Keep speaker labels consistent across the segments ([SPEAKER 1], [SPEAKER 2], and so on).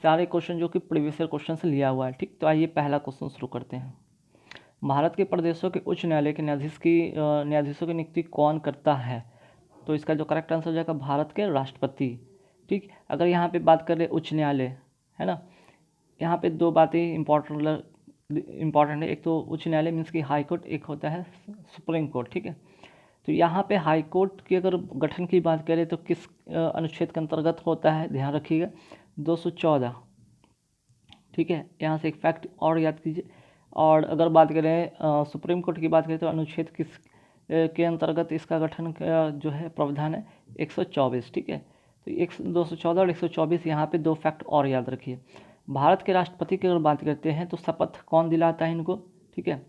[SPEAKER 1] सारे क्वेश्चन जो कि प्रीवियस ईयर क्वेश्चन से लिया हुआ है। ठीक, तो आइए पहला क्वेश्चन शुरू करते हैं। भारत के प्रदेशों के उच्च न्यायालय के न्यायाधीशों की नियुक्ति कौन करता है? तो इसका जो करेक्ट आंसर हो जाएगा भारत के राष्ट्रपति। ठीक, अगर यहाँ पे बात करें उच्च न्यायालय, है ना, यहाँ पे दो बातें इम्पॉर्टेंट है। एक तो उच्च न्यायालय मीन्स कि हाई कोर्ट, एक होता है सुप्रीम कोर्ट। ठीक है, तो यहाँ पे हाई कोर्ट की अगर गठन की बात करें तो किस अनुच्छेद के अंतर्गत होता है, ध्यान रखिएगा 214। ठीक है, यहाँ से एक फैक्ट और याद कीजिए। और अगर बात करें सुप्रीम कोर्ट की बात करें तो अनुच्छेद किस के अंतर्गत इसका गठन जो है प्रावधान है 124। ठीक है, तो 214 और 124 यहाँ पे दो फैक्ट और याद रखिए। भारत के राष्ट्रपति की अगर बात करते हैं तो शपथ कौन दिलाता है इनको? ठीक है,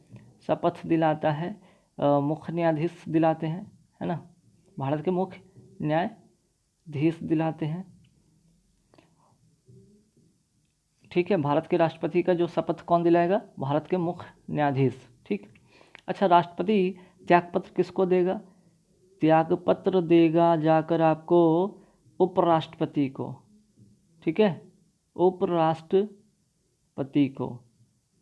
[SPEAKER 1] शपथ दिलाता है मुख्य न्यायाधीश दिलाते हैं, है ना, भारत के मुख्य न्यायाधीश दिलाते हैं। ठीक है, भारत के राष्ट्रपति का जो शपथ कौन दिलाएगा? भारत के मुख्य न्यायाधीश। ठीक, अच्छा, राष्ट्रपति त्यागपत्र किसको देगा? त्यागपत्र देगा जाकर आपको उपराष्ट्रपति को। ठीक है, उपराष्ट्रपति को।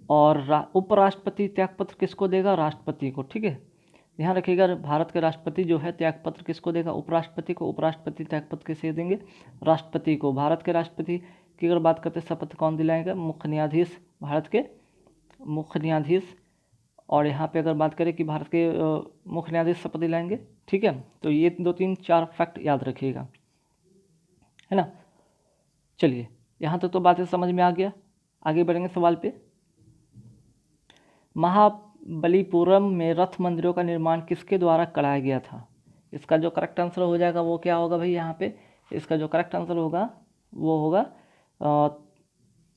[SPEAKER 1] और उपराष्ट्रपति त्यागपत्र किसको देगा? राष्ट्रपति को। ठीक है, ध्यान रखिएगा, भारत के राष्ट्रपति जो है त्यागपत्र किसको देगा? उपराष्ट्रपति को। उपराष्ट्रपति त्यागपत्र किसे देंगे? राष्ट्रपति को। भारत के राष्ट्रपति की अगर बात करते हैं शपथ कौन दिलाएगा? मुख्य न्यायाधीश, भारत के मुख्य न्यायाधीश। और यहाँ पे अगर बात करें कि भारत के मुख्य न्यायाधीश शपथ दिलाएंगे। ठीक है, तो ये 2 3 4 फैक्ट याद रखिएगा, है ना। चलिए, यहाँ तक तो बातें समझ में आ गया। आगे बढ़ेंगे सवाल पे। महाबलीपुरम में रथ मंदिरों का निर्माण किसके द्वारा कराया गया था? इसका जो करेक्ट आंसर हो जाएगा वो क्या होगा भाई? यहाँ पे इसका जो करेक्ट आंसर होगा वो होगा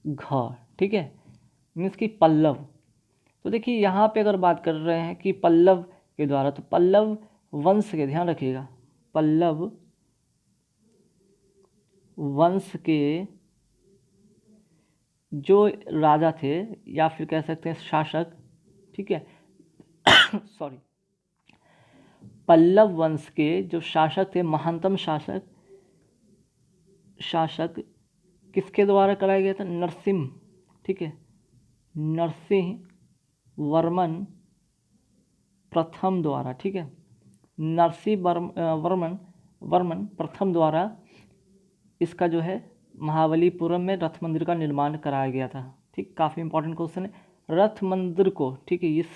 [SPEAKER 1] घ। ठीक है, मीन्स कि पल्लव। तो देखिए यहाँ पे अगर बात कर रहे हैं कि पल्लव के द्वारा, तो पल्लव वंश के, ध्यान रखिएगा, पल्लव वंश के जो राजा थे या फिर कह सकते हैं शासक, ठीक है सॉरी, पल्लव वंश के जो शासक थे, महानतम शासक किसके द्वारा कराया गया था? नरसिंह। ठीक है, नरसिंह वर्मन प्रथम द्वारा। ठीक है, नरसिंह वर्मन प्रथम द्वारा इसका जो है महाबलीपुरम में रथ मंदिर का निर्माण कराया गया था। ठीक, काफ़ी इंपॉर्टेंट क्वेश्चन है। रथ मंदिर को, ठीक है, इस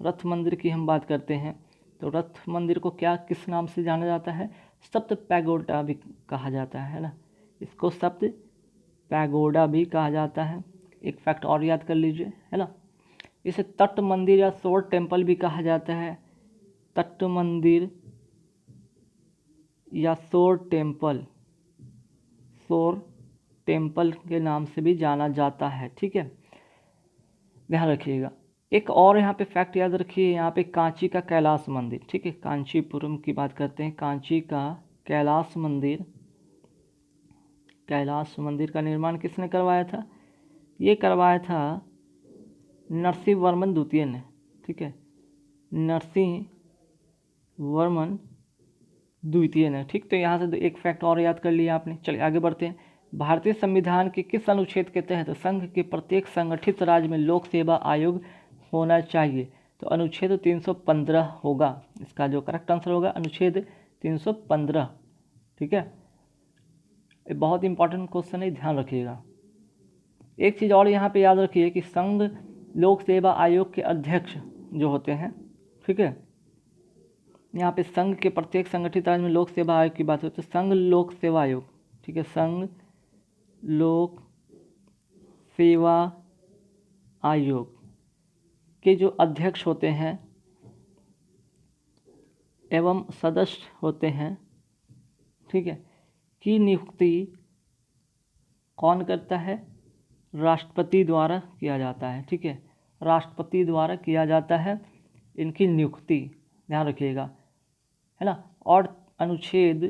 [SPEAKER 1] रथ मंदिर की हम बात करते हैं तो रथ मंदिर को क्या किस नाम से जाना जाता है? सप्त पैगोडा भी कहा जाता है ना, इसको सप्त पैगोडा भी कहा जाता है। एक फैक्ट और याद कर लीजिए, है ना। इसे तट मंदिर या शोर टेम्पल भी कहा जाता है। तट मंदिर या शोर टेम्पल के नाम से भी जाना जाता है। ठीक है, ध्यान रखिएगा। एक और यहाँ पे फैक्ट याद रखिए, यहाँ पे कांची का कैलाश मंदिर। ठीक है, कांचीपुरम की बात करते हैं, कांची का कैलाश मंदिर का निर्माण किसने करवाया था? ये करवाया था नरसिंह वर्मन द्वितीय ने। ठीक है, नरसिंह वर्मन द्वितीय ने। ठीक, तो यहाँ से एक फैक्ट और याद कर लिया आपने। चलिए आगे बढ़ते हैं। भारतीय संविधान के किस अनुच्छेद के तहत संघ के प्रत्येक संगठित राज्य में लोक सेवा आयोग होना चाहिए? तो अनुच्छेद 315 होगा। इसका जो करेक्ट आंसर होगा अनुच्छेद 315। ठीक है, ये बहुत इंपॉर्टेंट क्वेश्चन है, ध्यान रखिएगा। एक चीज़ और यहाँ पे याद रखिए कि संघ लोक सेवा आयोग के अध्यक्ष जो होते हैं, ठीक है, यहाँ पे संघ के प्रत्येक संगठित राज्य में लोक सेवा आयोग की बात होती है, संघ लोक सेवा आयोग। ठीक है, संघ लोक सेवा आयोग के जो अध्यक्ष होते हैं एवं सदस्य होते हैं, ठीक है, की नियुक्ति कौन करता है? राष्ट्रपति द्वारा किया जाता है। ठीक है, राष्ट्रपति द्वारा किया जाता है इनकी नियुक्ति, ध्यान रखिएगा, है ना। और अनुच्छेद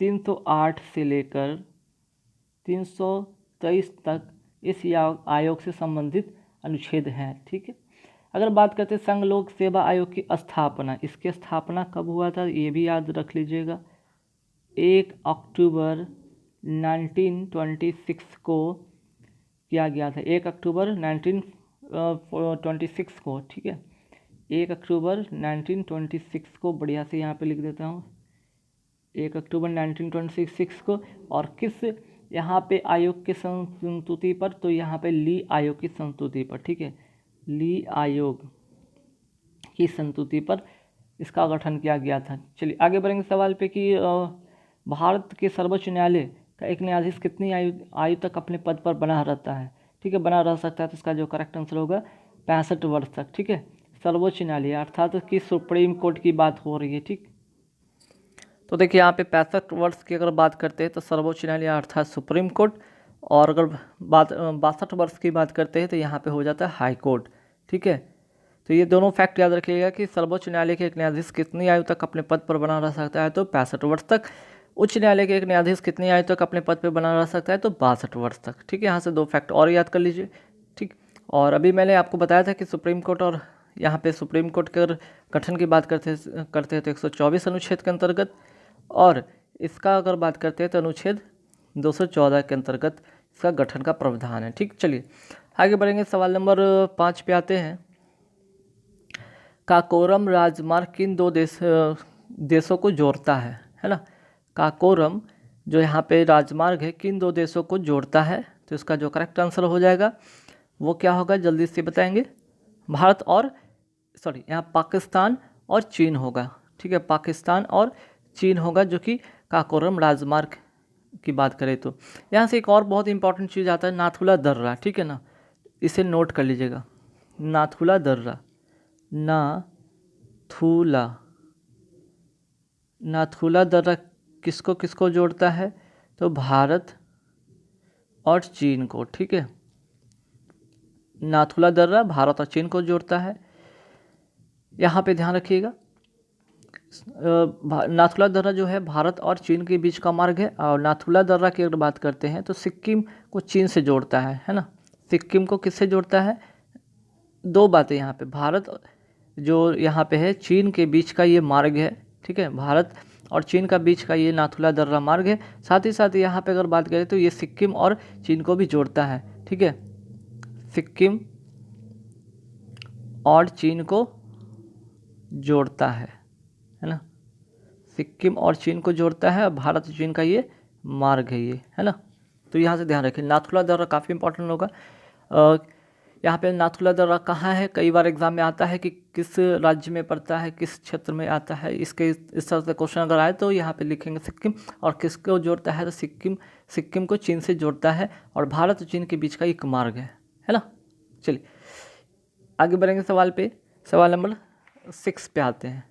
[SPEAKER 1] 308 से लेकर 323 तक इस आयोग से संबंधित अनुच्छेद हैं। ठीक है, अगर बात करते हैं संघ लोक सेवा आयोग की स्थापना, इसकी स्थापना कब हुआ था ये भी याद रख लीजिएगा, 1 अक्टूबर 1926 को किया गया था, 1 अक्टूबर 1926 को, ठीक है, 1 अक्टूबर 1926 को, बढ़िया से यहाँ पे लिख देता हूँ, 1 अक्टूबर 1926 को। और किस यहाँ पे आयोग की संस्तुति पर, तो यहाँ पे ली आयोग की संस्तुति पर, ठीक है, ली आयोग की संस्तुति पर इसका गठन किया गया था। चलिए आगे बढ़ेंगे सवाल पे कि भारत के सर्वोच्च न्यायालय का एक न्यायाधीश कितनी आयु तक अपने पद पर बना रहता है, ठीक है, बना रह सकता है। तो इसका जो करेक्ट आंसर होगा 65 वर्ष तक, ठीक है, सर्वोच्च न्यायालय अर्थात कि सुप्रीम कोर्ट की बात हो रही है, ठीक। तो देखिए यहाँ पे 65 वर्ष की अगर बात करते हैं तो सर्वोच्च न्यायालय अर्थात सुप्रीम कोर्ट, और अगर बात 62 वर्ष की बात करते हैं तो यहाँ पे हो जाता है हाई कोर्ट, ठीक है। तो ये दोनों फैक्ट याद रखिएगा कि सर्वोच्च न्यायालय के एक न्यायाधीश कितनी आयु तक अपने पद पर बना रह सकता है, तो 65 वर्ष तक। उच्च न्यायालय के एक न्यायाधीश कितनी आयु तक अपने पद पर बना रह सकता है, तो 62 वर्ष तक, ठीक है। यहाँ से 2 फैक्ट और याद कर लीजिए, ठीक। और अभी मैंने आपको बताया था कि सुप्रीम कोर्ट, और यहाँ पे सुप्रीम कोर्ट के गठन की बात करते हैं तो 124 अनुच्छेद के अंतर्गत, और इसका अगर बात करते हैं तो अनुच्छेद 214 के अंतर्गत इसका गठन का प्रावधान है, ठीक। चलिए आगे बढ़ेंगे, सवाल नंबर 5 पे आते हैं। काकोरम राजमार्ग किन 2 देशों को जोड़ता है ना। काकोरम जो यहाँ पे राजमार्ग है किन 2 देशों को जोड़ता है, तो इसका जो करेक्ट आंसर हो जाएगा वो क्या होगा, जल्दी से बताएंगे। भारत और यहाँ पाकिस्तान और चीन होगा, ठीक है, पाकिस्तान और चीन होगा, जो कि काकोरम राजमार्ग की बात करें तो। यहाँ से एक और बहुत इंपॉर्टेंट चीज़ आता है, नाथुला दर्रा, ठीक है ना, इसे नोट कर लीजिएगा, नाथुला दर्रा, नाथुला दर्रा किसको किसको जोड़ता है, तो भारत और चीन को, ठीक है। नाथुला दर्रा भारत और चीन को जोड़ता है, यहाँ पे ध्यान रखिएगा। नाथुला दर्रा जो है भारत और चीन के बीच का मार्ग है, और नाथुला दर्रा की अगर बात करते हैं तो सिक्किम को चीन से जोड़ता है ना। सिक्किम को किससे जोड़ता है, 2 बातें यहाँ पे, भारत जो यहाँ पे है, चीन के बीच का ये मार्ग है, ठीक है, भारत और चीन का बीच का ये नाथुला दर्रा मार्ग है। साथ ही साथ यहाँ पे अगर बात करें तो ये सिक्किम और चीन को भी जोड़ता है, ठीक है, सिक्किम और चीन को जोड़ता है ना, सिक्किम और चीन को जोड़ता है, भारत और चीन का ये मार्ग है ये, है ना। तो यहाँ से ध्यान रखें, नाथुला दर्रा काफ़ी इंपॉर्टेंट होगा। यहाँ पे नाथुला दर्रा कहाँ है, कई बार एग्जाम में आता है कि किस राज्य में पड़ता है, किस क्षेत्र में आता है, इसके इस तरह से क्वेश्चन अगर आए तो यहाँ पे लिखेंगे सिक्किम, और किसको जोड़ता है, तो सिक्किम को चीन से जोड़ता है, और भारत और चीन के बीच का एक मार्ग है ना। चलिए आगे बढ़ेंगे सवाल पे, सवाल नंबर 6 पे आते हैं।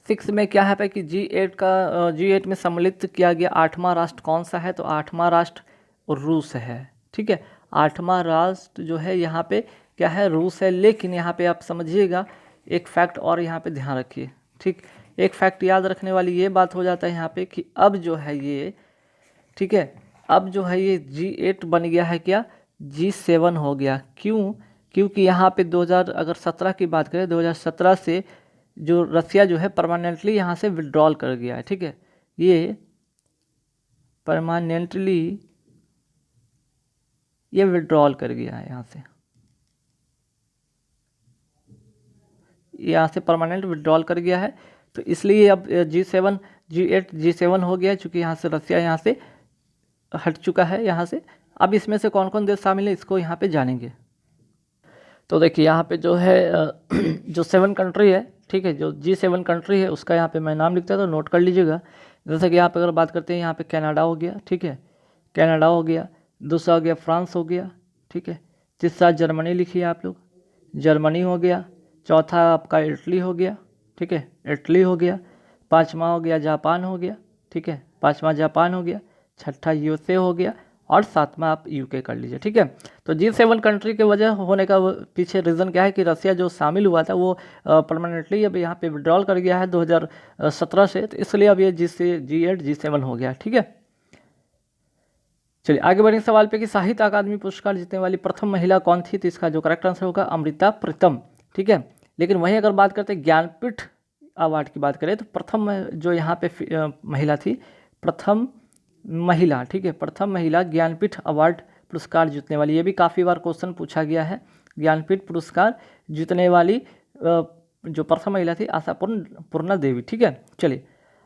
[SPEAKER 1] 6 में क्या है कि G8 में सम्मिलित किया गया 8वां राष्ट्र कौन सा है, तो 8वां राष्ट्र रूस है, ठीक है। 8वां राष्ट्र जो है यहाँ पे क्या है, रूस है। लेकिन यहाँ पे आप समझिएगा एक फैक्ट और यहाँ पे ध्यान रखिए, ठीक। एक फैक्ट याद रखने वाली ये बात हो जाता है यहाँ पे कि अब जो है ये, ठीक है, अब जो है ये G8 बन गया है क्या, G7 हो गया। क्यों, क्योंकि यहाँ पे 2017 की बात करें, 2017 से जो रसिया जो है परमानेंटली यहाँ से विड्रॉल कर गया है, ठीक है, ये परमानेंटली ये विड्रॉल कर गया है, यहाँ से परमानेंट विड्रॉल कर गया है। तो इसलिए अब G7 हो गया है, चूँकि यहाँ से रसिया यहाँ से हट चुका है यहाँ से। अब इसमें से कौन कौन देश शामिल है इसको यहाँ पे जानेंगे। तो देखिए यहाँ पे जो है जो 7 कंट्री है, ठीक है, जो G7 कंट्री है उसका यहाँ पे मैं नाम लिखता था, नोट कर लीजिएगा। जैसे कि यहाँ पे अगर बात करते हैं, यहाँ पे कनाडा हो गया, ठीक है, कनाडा हो गया, दूसरा हो गया फ्रांस हो गया, ठीक है, तीसरा जर्मनी लिखिए आप लोग, जर्मनी हो गया, चौथा आपका इटली हो गया, ठीक है, इटली हो गया, 5वां हो गया जापान हो गया, ठीक है, 5वां जापान हो गया, 6ठा USA हो गया, और 7वां आप UK कर लीजिए, ठीक है। तो G7 कंट्री के वजह होने का पीछे रीज़न क्या है कि रसिया जो शामिल हुआ था वो परमानेंटली अब यहाँ पे विड्रॉल कर गया है 2017 से, तो इसलिए अब ये G8 G7 हो गया, ठीक है। चलिए आगे बढ़ेंगे सवाल पे कि साहित्य अकादमी पुरस्कार जीतने वाली प्रथम महिला कौन थी, तो इसका जो करेक्ट आंसर होगा अमृता प्रीतम, ठीक है। लेकिन वहीं अगर बात करते हैं ज्ञानपीठ अवार्ड की बात करें तो प्रथम जो यहाँ पे महिला थी, प्रथम महिला, ठीक है, प्रथम महिला ज्ञानपीठ अवार्ड पुरस्कार जीतने वाली। ये भी काफ़ी बार क्वेश्चन पूछा गया है। ज्ञानपीठ पुरस्कार जीतने वाली जो प्रथम महिला थी पूर्णा देवी, ठीक है। चलिए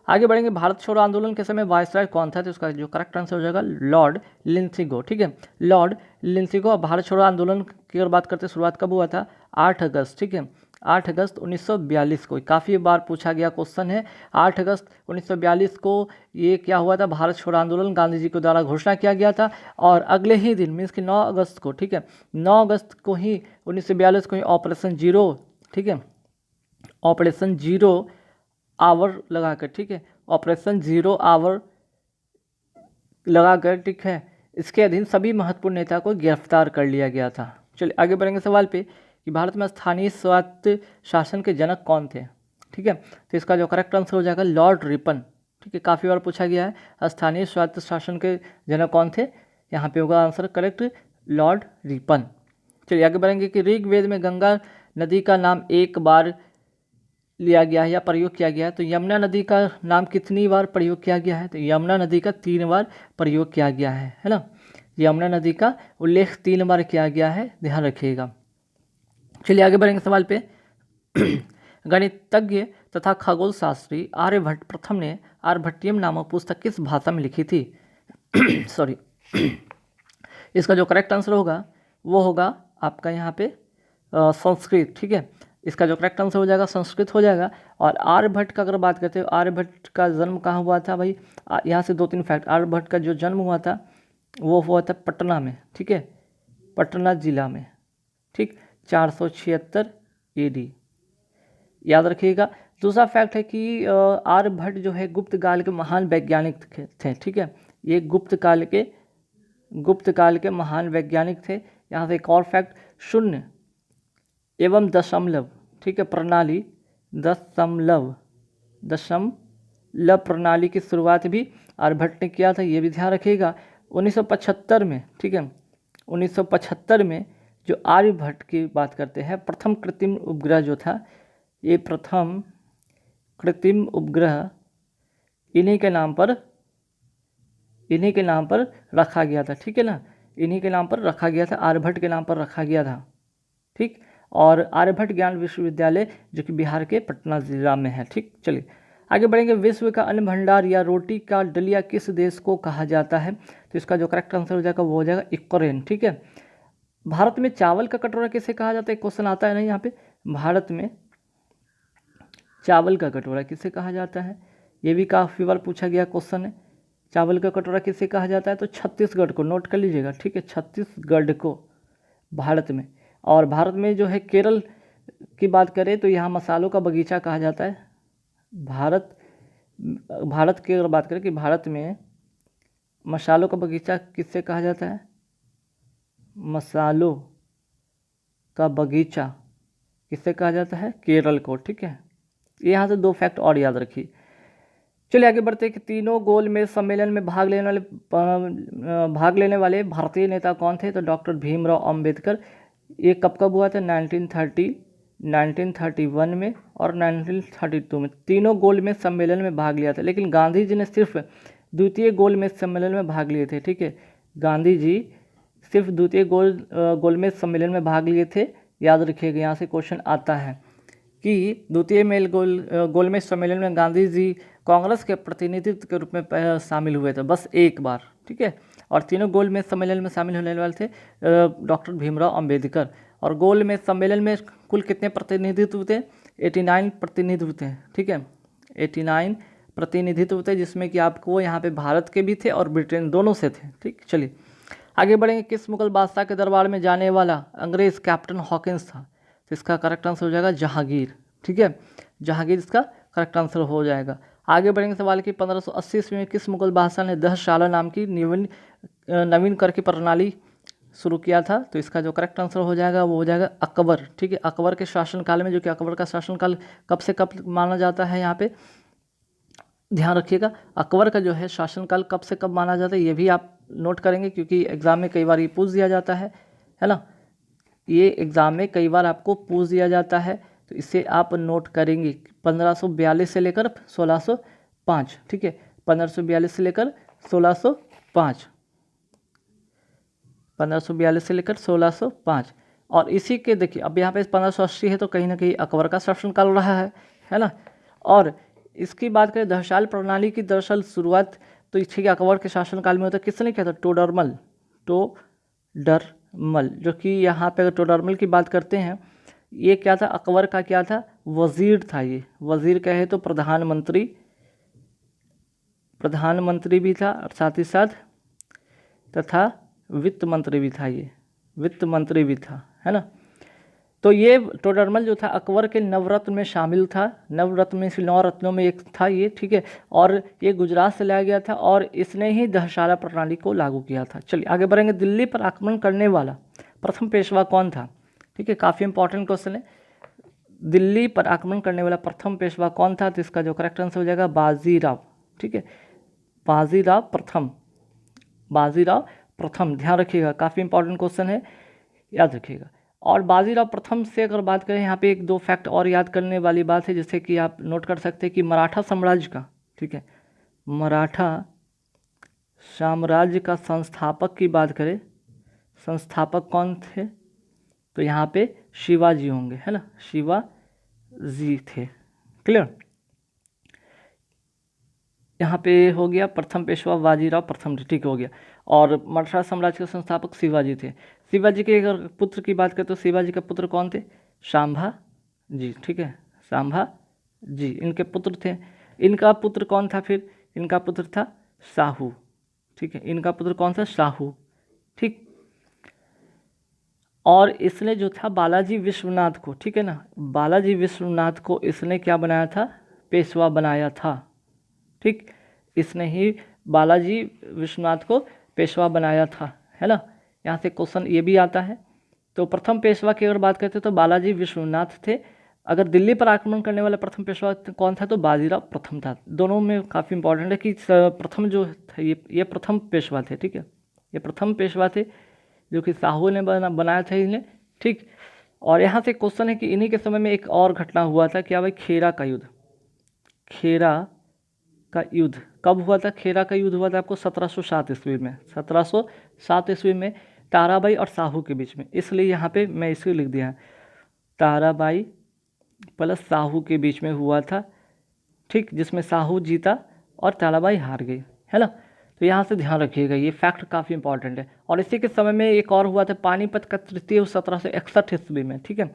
[SPEAKER 1] आगे बढ़ेंगे। भारत छोड़ो आंदोलन के समय वायसराय कौन था? तो उसका जो करेक्ट आंसर हो जाएगा लॉर्ड लिंथगो, ठीक है, लॉर्ड लिंथगो। भारत छोड़ो आंदोलन की अगर बात करते हैं शुरुआत कब हुआ था? 8 अगस्त, ठीक है, 8 अगस्त 1942 को। काफ़ी बार पूछा गया क्वेश्चन है। 8 अगस्त 1942 को ये क्या हुआ था? भारत छोड़ो आंदोलन गांधी जी के द्वारा घोषणा किया गया था। और अगले ही दिन मीन्स कि 9 अगस्त को, ठीक है, 9 अगस्त को ही 1942 को ही ऑपरेशन जीरो, ठीक है, ऑपरेशन जीरो आवर लगाकर, ठीक है, ऑपरेशन जीरो आवर लगाकर, ठीक है, इसके अधीन सभी महत्वपूर्ण नेता को गिरफ्तार कर लिया गया था। चलिए आगे बढ़ेंगे सवाल पे कि भारत में स्थानीय स्वायत्त शासन के जनक कौन थे? ठीक है, तो इसका जो करेक्ट आंसर हो जाएगा लॉर्ड रिपन, ठीक है, काफ़ी बार पूछा गया है स्थानीय स्वायत्त शासन के जनक कौन थे। यहाँ पे होगा आंसर करेक्ट लॉर्ड रिपन। चलिए आगे बढ़ेंगे कि ऋग्वेद में गंगा नदी का नाम एक बार लिया गया है या प्रयोग किया गया है, तो यमुना नदी का नाम कितनी बार प्रयोग किया गया है? तो यमुना नदी का 3 बार प्रयोग किया गया है ना। यमुना नदी का उल्लेख 3 बार किया गया है, ध्यान रखिएगा। चलिए आगे बढ़ेंगे सवाल पे गणितज्ञ तथा खगोल शास्त्री आर्यभट्ट प्रथम ने आर्यभट्टियम नामक पुस्तक किस भाषा में लिखी थी? सॉरी इसका जो करेक्ट आंसर होगा वो होगा आपका यहाँ पे संस्कृत, ठीक है, इसका जो करेक्ट आंसर हो जाएगा संस्कृत हो जाएगा। और आर्यभट्ट का अगर बात करते हो, आर्यभट्ट का जन्म कहाँ हुआ था भाई? यहाँ से 2-3 फैक्ट। आर्यभट्ट का जो जन्म हुआ था वो हुआ था पटना में, ठीक है, पटना जिला में, ठीक, 476 AD, याद रखिएगा। दूसरा फैक्ट है कि आर्यभट्ट जो है गुप्त काल के महान वैज्ञानिक थे, ठीक है, ये गुप्त काल के महान वैज्ञानिक थे। यहाँ से एक और फैक्ट, शून्य एवं दशमलव, ठीक है, प्रणाली, दशमलव प्रणाली की शुरुआत भी आर्यभट्ट ने किया था, ये भी ध्यान रखिएगा। 1975 में, ठीक है, 1975 में जो आर्यभट्ट की बात करते हैं, प्रथम कृत्रिम उपग्रह जो था, ये प्रथम कृत्रिम उपग्रह इन्हीं के नाम पर रखा गया था, ठीक है ना, इन्हीं के नाम पर रखा गया था, आर्यभट्ट के नाम पर रखा गया था, ठीक। और आर्यभट्ट ज्ञान विश्वविद्यालय जो कि बिहार के पटना जिला में है, ठीक। चलिए आगे बढ़ेंगे। विश्व का अन्न भंडार या रोटी का डलिया किस देश को कहा जाता है? तो इसका जो करेक्ट आंसर हो जाएगा वो हो जाएगा यूक्रेन, ठीक है। भारत में चावल का कटोरा किसे कहा जाता है? क्वेश्चन आता है ना यहाँ पे, भारत में चावल का कटोरा किसे कहा जाता है? ये भी काफ़ी बार पूछा गया क्वेश्चन है। चावल का कटोरा किसे कहा जाता है? तो छत्तीसगढ़ को, नोट कर लीजिएगा, ठीक है, छत्तीसगढ़ को भारत में। और भारत में जो है केरल की बात करें तो यहाँ मसालों का बगीचा कहा जाता है। भारत की अगर बात करें कि भारत में मसालों का बगीचा किससे कहा जाता है? मसालों का बगीचा किससे कहा जाता है? केरल को, ठीक है। यहाँ से 2 फैक्ट और याद रखिए। चलिए आगे बढ़ते हैं कि तीनों गोलमेज सम्मेलन में भाग लेने वाले भारतीय नेता कौन थे? तो डॉक्टर भीमराव अंबेडकर। ये कब हुआ था? 1931 में और 1932 में तीनों गोलमेज सम्मेलन में भाग लिया था। लेकिन गांधी जी ने सिर्फ द्वितीय गोलमेज सम्मेलन में भाग लिए थे, ठीक है, गांधी जी सिर्फ द्वितीय गोलमेज सम्मेलन में भाग लिए थे, याद रखिएगा। यहाँ से क्वेश्चन आता है कि द्वितीय गोलमेज सम्मेलन में गांधी जी कांग्रेस के प्रतिनिधित्व के रूप में शामिल हुए थे बस एक बार, ठीक है। और तीनों गोलमेज सम्मेलन में शामिल होने वाले थे डॉक्टर भीमराव अंबेडकर। और गोलमेज सम्मेलन में कुल कितने प्रतिनिधित्व थे? 89 प्रतिनिधित्व थे, ठीक है, 89 प्रतिनिधित्व थे, जिसमें कि आपको यहाँ पे भारत के भी थे और ब्रिटेन दोनों से थे, ठीक। चलिए आगे बढ़ेंगे। किस मुगल बादशाह के दरबार में जाने वाला अंग्रेज कैप्टन हॉकिंस था? तो इसका करेक्ट आंसर हो जाएगा जहांगीर, ठीक है, जहांगीर इसका करेक्ट आंसर हो जाएगा। आगे बढ़ेंगे सवाल की 1580 ईस्वी में किस मुगल बादशाह ने 10 शाला नाम की नवीन कर की प्रणाली शुरू किया था? तो इसका जो करेक्ट आंसर हो जाएगा वो हो जाएगा अकबर, ठीक है। अकबर के शासनकाल में, जो कि अकबर का शासनकाल कब से कब माना जाता है, यहाँ पे ध्यान रखिएगा। अकबर का जो है शासनकाल कब से कब माना जाता है, ये भी आप नोट करेंगे, क्योंकि एग्जाम में कई बार ये पूछ दिया जाता है ना, ये एग्ज़ाम में कई बार आपको पूछ दिया जाता है, तो इसे आप नोट करेंगे। 1542 से लेकर 1605, ठीक है, 1542 से लेकर 1605, 1542 से लेकर 1605। और इसी के देखिए अब यहाँ पे 1580 है तो कहीं ना कहीं अकबर का शासनकाल रहा है ना। और इसकी बात करें दहशाल प्रणाली की, दरअसल शुरुआत तो ठीक है अकबर के शासनकाल में होता है। किसने किया था? टोडरमल, जो कि यहाँ पे अगर टोडरमल की बात करते हैं, ये क्या था? अकबर का क्या था? वजीर था। ये वजीर कहे तो प्रधानमंत्री भी था और साथ ही साथ तथा वित्त मंत्री भी था। ये वित्त मंत्री भी था, है ना। तो ये टोडरमल जो था अकबर के नवरत्न में शामिल था, नवरत्न में से 9 रत्नों में एक था ये, ठीक है। और ये गुजरात से लाया गया था और इसने ही दहशाला प्रणाली को लागू किया था। चलिए आगे बढ़ेंगे। दिल्ली पर आक्रमण करने वाला प्रथम पेशवा कौन था? ठीक है, काफ़ी इंपॉर्टेंट क्वेश्चन है। दिल्ली पर आक्रमण करने वाला प्रथम पेशवा कौन था? तो इसका जो करेक्ट आंसर हो जाएगा बाजीराव, ठीक है, बाजीराव प्रथम। ध्यान रखिएगा, काफ़ी इंपॉर्टेंट क्वेश्चन है, याद रखिएगा। और बाजीराव प्रथम से अगर बात करें, यहाँ पे 1-2 फैक्ट और याद करने वाली बात है, जैसे कि आप नोट कर सकते हैं कि मराठा साम्राज्य का, ठीक है, मराठा साम्राज्य का संस्थापक की बात करें, संस्थापक कौन थे? तो यहाँ पे शिवाजी होंगे, है ना, शिवाजी थे। क्लियर? यहाँ पे हो गया प्रथम पेशवा बाजीराव प्रथम, ठीक हो गया। और मराठा साम्राज्य के संस्थापक शिवाजी थे। शिवाजी के अगर पुत्र की बात करें तो शिवाजी के पुत्र कौन थे? शांभा जी, ठीक है, शांभा जी इनके पुत्र थे। इनका पुत्र कौन था फिर? इनका पुत्र था शाहू, ठीक है, इनका पुत्र कौन था? शाहू, ठीक। और इसने जो था बालाजी विश्वनाथ को, ठीक है ना, बालाजी विश्वनाथ को इसने क्या बनाया था? पेशवा बनाया था, ठीक। इसने ही बालाजी विश्वनाथ को पेशवा बनाया था, है ना। यहाँ से क्वेश्चन ये भी आता है। तो प्रथम पेशवा की अगर बात करते तो बालाजी विश्वनाथ थे। अगर दिल्ली पर आक्रमण करने वाला प्रथम पेशवा कौन था? तो बाजीराव प्रथम था। दोनों में काफ़ी इंपॉर्टेंट है कि प्रथम जो थे ये प्रथम पेशवा थे, ठीक है, ये प्रथम पेशवा थे जो कि साहू ने बनाया था इन्हें, ठीक। और यहाँ से क्वेश्चन है कि इन्हीं के समय में एक और घटना हुआ था, क्या भाई? खेरा का युद्ध। खेरा का युद्ध कब हुआ था? खेरा का युद्ध हुआ था आपको 1707 ईस्वी में, 1707 ईस्वी में ताराबाई और साहू के बीच में। इसलिए यहाँ पे मैं इसे लिख दिया, ताराबाई प्लस साहू के बीच में हुआ था, ठीक, जिसमें साहू जीता और ताराबाई हार गई, है ना। तो यहाँ से ध्यान रखिएगा, ये फैक्ट काफ़ी इंपॉर्टेंट है। और इसी के समय में एक और हुआ था पानीपत का तृतीय 1761 ईस्वी में, ठीक है,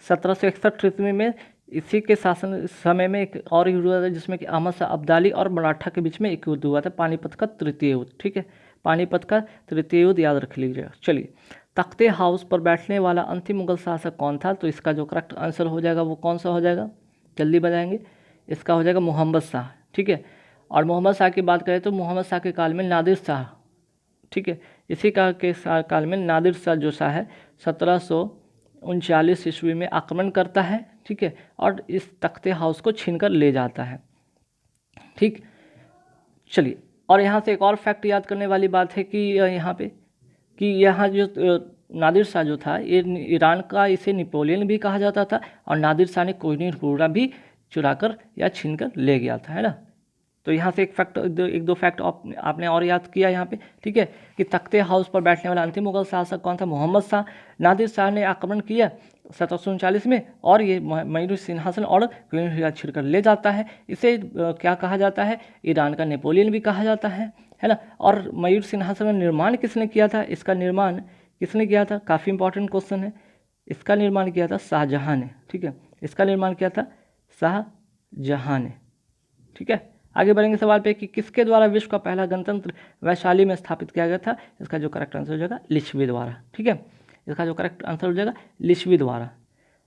[SPEAKER 1] 1761 ईस्वी में इसी के शासन समय में एक और युद्ध हुआ था जिसमें कि अहमद शाह अब्दाली और मराठा के बीच में एक युद्ध हुआ था, पानीपत का तृतीय युद्ध, ठीक है, पानीपत का तृतीय युद्ध याद रख लीजिएगा। चलिए, तख्ते हाउस पर बैठने वाला अंतिम मुगल शासक कौन था? तो इसका जो करेक्ट आंसर हो जाएगा वो कौन सा हो जाएगा? जल्दी बताएंगे। इसका हो जाएगा मोहम्मद शाह, ठीक है। और मोहम्मद शाह की बात करें तो मोहम्मद शाह के काल में नादिर शाह, ठीक है, इसी का के काल में नादिर शाह जो शाह है 1739 ईस्वी में आक्रमण करता है, ठीक है, और इस तख्ते हाउस को छीनकर ले जाता है, ठीक। चलिए, और यहाँ से एक और फैक्ट याद करने वाली बात है कि यहाँ पे कि यहाँ जो नादिर शाह जो था ये ईरान का, इसे नेपोलियन भी कहा जाता था, और नादिर शाह ने कोहिनूर पूरा भी चुराकर या छीनकर ले गया था, है ना। तो यहाँ से एक दो फैक्ट आपने और याद किया यहाँ पे, ठीक है, कि तख्ते हाउस पर बैठने वाला अंतिम मुगल शासक कौन था? मोहम्मद शाह। नादिर शाह ने आक्रमण किया 1739 में और ये मयूर सिंहासन और छिड़ कर ले जाता है। इसे क्या कहा जाता है? ईरान का नेपोलियन भी कहा जाता है ना। और मयूर सिंहासन का निर्माण किसने किया था? इसका निर्माण किसने किया था? काफ़ी इंपॉर्टेंट क्वेश्चन है। इसका निर्माण किया था शाहजहां ने, ठीक है, इसका निर्माण किया था शाहजहां ने, ठीक है। आगे बढ़ेंगे सवाल पे कि किसके द्वारा विश्व का पहला गणतंत्र वैशाली में स्थापित किया गया था? इसका जो करेक्ट आंसर हो जाएगा लिच्छवी द्वारा, ठीक है, इसका जो करेक्ट आंसर हो जाएगा लिच्छवी द्वारा।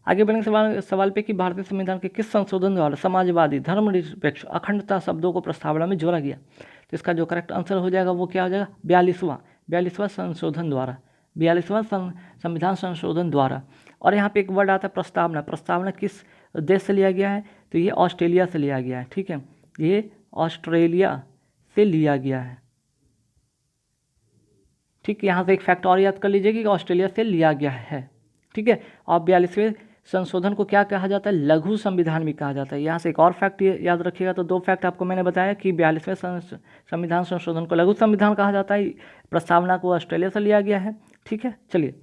[SPEAKER 1] आगे बढ़ेंगे सवाल पे कि भारतीय संविधान के किस संशोधन द्वारा समाजवादी, धर्मनिरपेक्ष, अखंडता शब्दों को प्रस्तावना में जोड़ा गया? तो इसका जो करेक्ट आंसर हो जाएगा वो क्या हो जाएगा? 42वां संशोधन द्वारा, 42वां संविधान संशोधन द्वारा। और यहाँ पे एक वर्ड आता है प्रस्तावना। प्रस्तावना किस देश से लिया गया है? तो ये ऑस्ट्रेलिया से लिया गया है, ठीक है, ये ऑस्ट्रेलिया से लिया गया है, ठीक। यहाँ से एक फैक्ट और याद कर लीजिए कि ऑस्ट्रेलिया से लिया गया है, ठीक है। और 42वें संशोधन को क्या कहा जाता है? लघु संविधान भी कहा जाता है। यहाँ से एक और फैक्ट याद रखिएगा। तो 2 फैक्ट आपको मैंने बताया कि 42वें संविधान संशोधन को लघु संविधान कहा जाता है। प्रस्तावना को ऑस्ट्रेलिया से लिया गया है। ठीक है, चलिए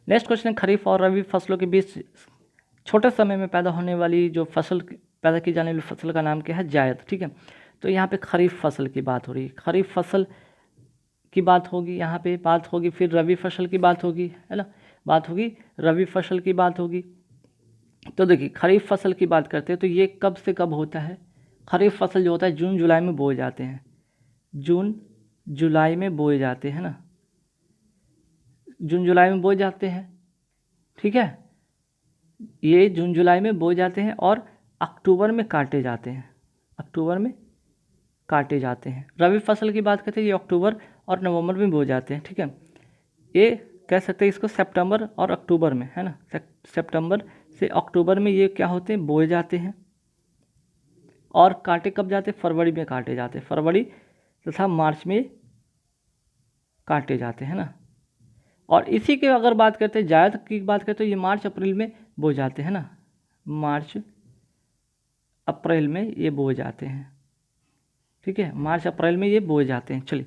[SPEAKER 1] नेक्स्ट क्वेश्चन है, खरीफ और रबी फसलों के बीच छोटे समय में पैदा होने वाली जो फसल पैदा की जाने वाली फसल का नाम क्या है? जायद। ठीक है, तो यहाँ पे खरीफ फसल की बात हो रही है, खरीफ फसल की बात होगी, यहाँ पे बात होगी, फिर रबी फसल की बात होगी, है ना, बात होगी, रबी फसल की बात होगी। तो देखिए खरीफ फसल की बात करते हैं तो ये कब से कब होता है? खरीफ फसल जो होता है जून जुलाई में बोए जाते हैं, जून जुलाई में बोए जाते हैं ना, जून जुलाई में बोए जाते हैं। ठीक है, ये जून जुलाई में बोए जाते हैं और अक्टूबर में काटे जाते हैं, अक्टूबर में काटे जाते हैं। रबी फसल की बात करते हैं, ये अक्टूबर और नवंबर में बोए जाते हैं। ठीक है, ये कह सकते हैं इसको सितंबर और अक्टूबर में, है ना, सितंबर से अक्टूबर में ये क्या होते हैं? बोए जाते हैं। और काटे कब जाते हैं? फरवरी में काटे जाते हैं, फरवरी तथा मार्च में काटे जाते हैं ना। और इसी के अगर बात करते हैं जायद की बात करते हैं, ये मार्च अप्रैल में बोए जाते हैं ना, मार्च अप्रैल में ये बोए जाते हैं। ठीक है, मार्च अप्रैल में ये बोए जाते हैं। चलिए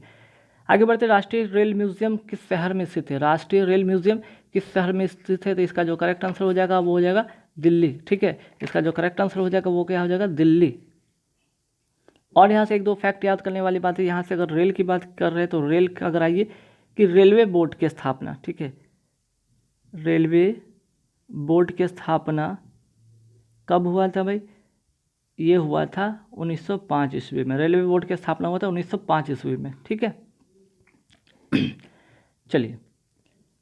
[SPEAKER 1] आगे बढ़ते। राष्ट्रीय रेल म्यूजियम किस शहर में स्थित है? राष्ट्रीय रेल म्यूजियम किस शहर में स्थित है? तो इसका जो करेक्ट आंसर हो जाएगा वो हो जाएगा दिल्ली। ठीक है, इसका जो करेक्ट आंसर हो जाएगा वो क्या हो जाएगा? दिल्ली। और यहाँ से 1-2 फैक्ट याद करने वाली बात है। यहाँ से अगर रेल की बात कर रहे हैं तो रेल का अगर आइए कि रेलवे बोर्ड की स्थापना, ठीक है, रेलवे बोर्ड की स्थापना कब हुआ था भाई? ये हुआ था 1905 ईस्वी में। रेलवे बोर्ड की स्थापना हुआ था 1905 ईस्वी में। ठीक है, चलिए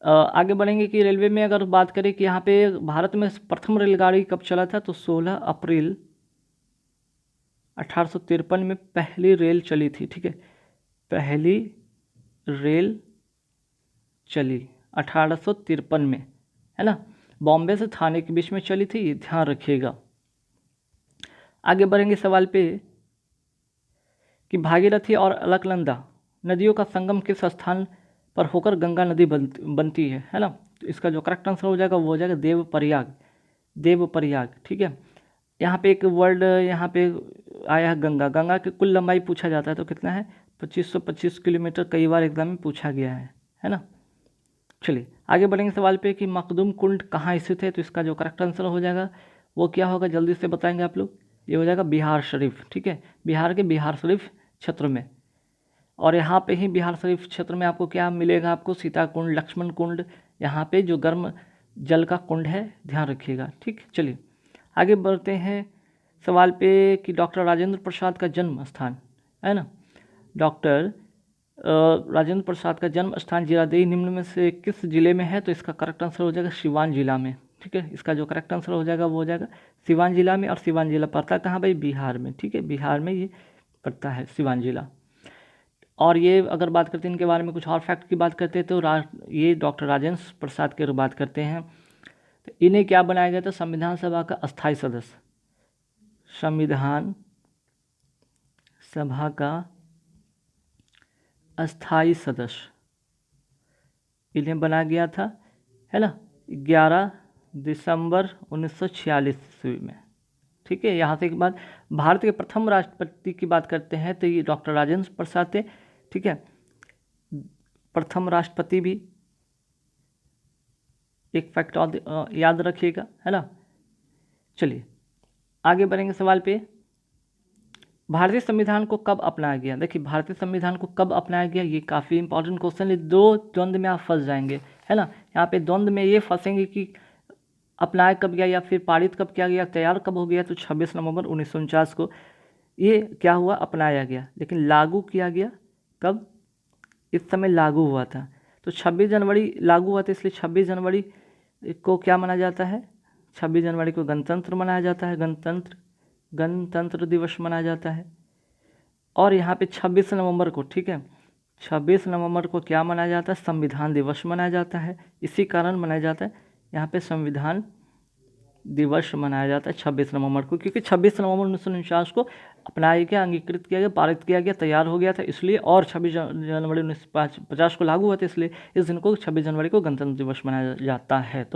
[SPEAKER 1] आगे बढ़ेंगे कि रेलवे में अगर बात करें कि यहाँ पे भारत में प्रथम रेलगाड़ी कब चला था? तो 16 अप्रैल 1853 में पहली रेल चली थी। ठीक है, पहली रेल चली 1853 में, है ना, बॉम्बे से थाने के बीच में चली थी, ये ध्यान रखिएगा। आगे बढ़ेंगे सवाल पे कि भागीरथी और अलकनंदा नदियों का संगम किस स्थान पर होकर गंगा नदी बनती है ना। तो इसका जो करेक्ट आंसर हो जाएगा वो हो जाएगा देवप्रयाग, देवप्रयाग। ठीक है, यहाँ पे एक वर्ड यहाँ पे आया है गंगा। गंगा की कुल लंबाई पूछा जाता है तो कितना है? 2525 किलोमीटर, कई बार एग्जाम में पूछा गया है ना। चलिए आगे बढ़ेंगे सवाल पे कि मखदूम कुंड कहाँ स्थित है। तो इसका जो करेक्ट आंसर हो जाएगा वो क्या होगा? जल्दी से बताएंगे आप लोग। ये हो जाएगा बिहार शरीफ। ठीक है, बिहार के बिहार शरीफ क्षेत्र में। और यहाँ पे ही बिहार शरीफ क्षेत्र में आपको क्या मिलेगा? आपको सीता कुंड, लक्ष्मण कुंड, यहाँ पे जो गर्म जल का कुंड है, ध्यान रखिएगा। ठीक, चलिए आगे बढ़ते हैं सवाल पे कि डॉक्टर राजेंद्र प्रसाद का जन्म स्थान, है ना, डॉक्टर राजेंद्र प्रसाद का जन्म स्थान जीरादेई निम्न में से किस जिले में है? तो इसका करेक्ट आंसर हो जाएगा सिवान जिला में। ठीक है, इसका जो करेक्ट आंसर हो जाएगा वो हो जाएगा सिवान जिला में। और सिवान जिला पड़ता कहाँ भाई? बिहार में। ठीक है, बिहार में ये पड़ता है सिवान जिला। और ये अगर बात करते हैं इनके बारे में कुछ और फैक्ट की बात करते हैं तो ये डॉक्टर राजेंद्र प्रसाद की बात करते हैं तो इन्हें क्या बनाया गया था? संविधान सभा का अस्थायी सदस्य, संविधान सभा का अस्थायी सदस्य इन्हें बनाया गया था, है ना, 11 दिसंबर 1946 ईस्वी में। ठीक है, यहाँ से एक बात, भारत के प्रथम राष्ट्रपति की बात करते हैं तो ये डॉक्टर राजेंद्र प्रसाद थे। ठीक है, प्रथम राष्ट्रपति भी एक फैक्ट और याद रखिएगा, है ना। चलिए आगे बढ़ेंगे सवाल पे, भारतीय संविधान को कब अपनाया गया? देखिए भारतीय संविधान को कब अपनाया गया, ये काफ़ी इंपॉर्टेंट क्वेश्चन है। 2 द्वंद्व में आप फंस जाएंगे, है ना। यहाँ पे द्वंद्व में ये फंसेंगे कि अपनाया कब गया या फिर पारित कब किया गया, तैयार कब हो गया। तो 26 नवंबर 1949 को ये क्या हुआ? अपनाया गया। लेकिन लागू किया गया कब? इस समय लागू हुआ था तो 26 जनवरी लागू हुआ था, इसलिए 26 जनवरी को क्या मनाया जाता है? 26 जनवरी को गणतंत्र मनाया जाता है, गणतंत्र दिवस मनाया जाता है। और यहाँ पे 26 नवंबर को, ठीक है, 26 नवंबर को क्या मनाया जाता है? संविधान दिवस मनाया जाता है। इसी कारण मनाया जाता है यहाँ पे संविधान दिवस मनाया जाता है 26 नवंबर को, क्योंकि 26 नवंबर 1949 को अपनाया गया, अंगीकृत किया गया, पारित किया गया, तैयार हो गया था इसलिए। और 26 जनवरी 1950 को लागू हुआ था, इसलिए इस दिन को 26 जनवरी को गणतंत्र दिवस मनाया जाता है। तो